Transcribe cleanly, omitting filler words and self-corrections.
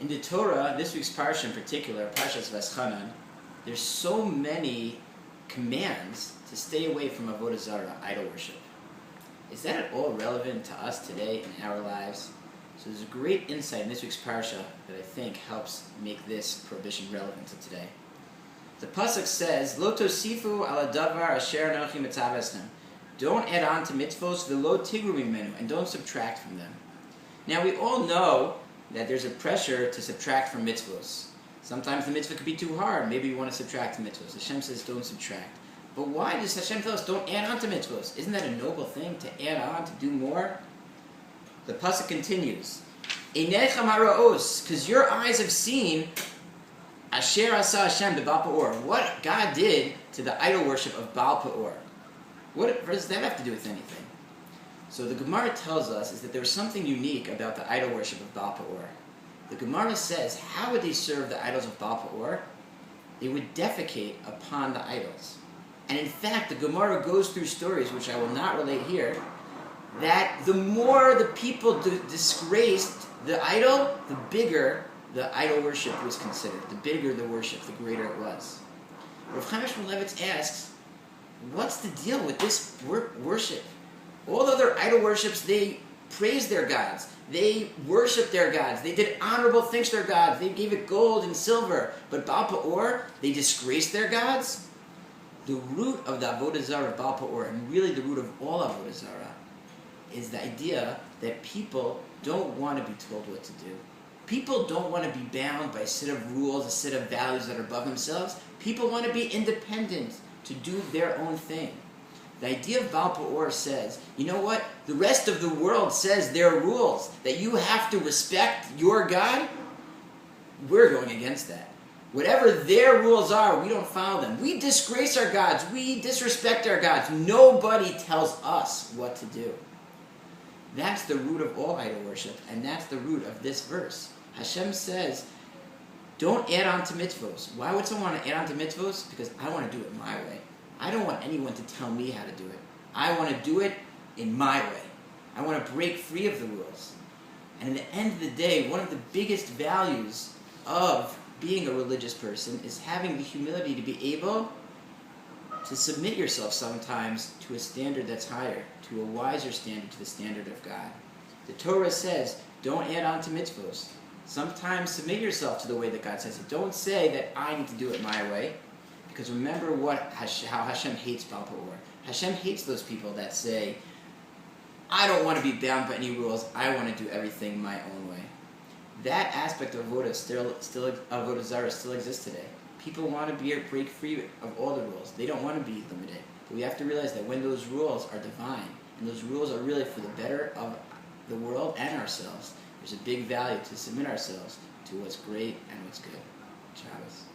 In the Torah, this week's Parsha in particular, Parshat Veschanan, there's so many commands to stay away from Avodah Zarah, idol worship. Is that at all relevant to us today in our lives? So there's a great insight in this week's Parsha that I think helps make this prohibition relevant to today. The pasuk says, "Lo tosifu ala davar asher anochi mitzaveschem." Don't add on to mitzvos, v'lo tigru mimenu, and don't subtract from them. Now we all know that there's a pressure to subtract from mitzvos. Sometimes the mitzvah could be too hard. Maybe you want to subtract the mitzvos. Hashem says don't subtract. But why does Hashem tell us don't add on to mitzvos? Isn't that a noble thing to add on, to do more? The pasuk continues, "Einecha mara'os," because your eyes have seen Asher asa Hashem Ba'al Peor, what God did to the idol worship of Ba'al Peor. What does that have to do with anything? So the Gemara tells us is that there was something unique about the idol worship of Ba'al Peor. The Gemara says, how would they serve the idols of Ba'al Peor? They would defecate upon the idols. And in fact, the Gemara goes through stories, which I will not relate here, that the more the people disgraced the idol, the bigger the idol worship was considered. The bigger the worship, the greater it was. Rav Chaim Shmulevitz asks, what's the deal with this worship? All other idol worships, they praised their gods. They worshipped their gods. They did honorable things to their gods. They gave it gold and silver. But Ba'al Peor, they disgraced their gods? The root of the Avodah Zarah of Ba'al Peor, and really the root of all Avodah Zarah, is the idea that people don't want to be told what to do. People don't want to be bound by a set of rules, a set of values that are above themselves. People want to be independent, to do their own thing. The idea of Ba'al Peor says, you know what? The rest of the world says their rules, that you have to respect your God. We're going against that. Whatever their rules are, we don't follow them. We disgrace our gods. We disrespect our gods. Nobody tells us what to do. That's the root of all idol worship, and that's the root of this verse. Hashem says, don't add on to mitzvos. Why would someone want to add on to mitzvos? Because I want to do it my way. I don't want anyone to tell me how to do it. I want to do it in my way. I want to break free of the rules. And in the end of the day, one of the biggest values of being a religious person is having the humility to be able to submit yourself sometimes to a standard that's higher, to a wiser standard, to the standard of God. The Torah says, don't add on to mitzvos. Sometimes submit yourself to the way that God says it. Don't say that I need to do it my way, because remember how Hashem hates Ba'al Peor. Hashem hates those people that say, I don't want to be bound by any rules, I want to do everything my own way. That aspect of Avodah Zarah still exists today. People want to break free of all the rules. They don't want to be limited. But we have to realize that when those rules are divine, and those rules are really for the better of the world and ourselves, there's a big value to submit ourselves to what's great and what's good. Shabbos.